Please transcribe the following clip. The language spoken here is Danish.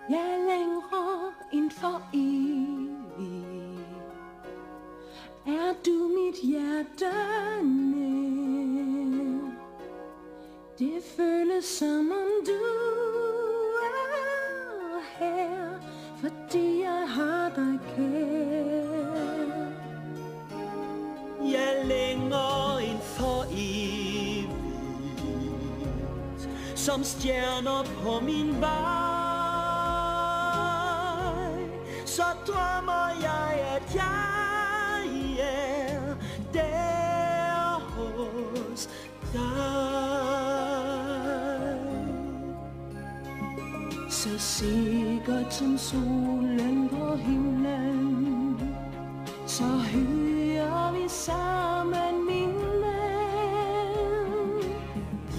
Jeg længere end for evigt. Er du mit hjerte nær? Det føles som om du er her, fordi jeg har dig kær. Jeg længere end for evigt, som stjerner på min vej. Så drømmer jeg, at jeg er der hos dig. Så sikkert som solen på himlen, så hører vi sammen min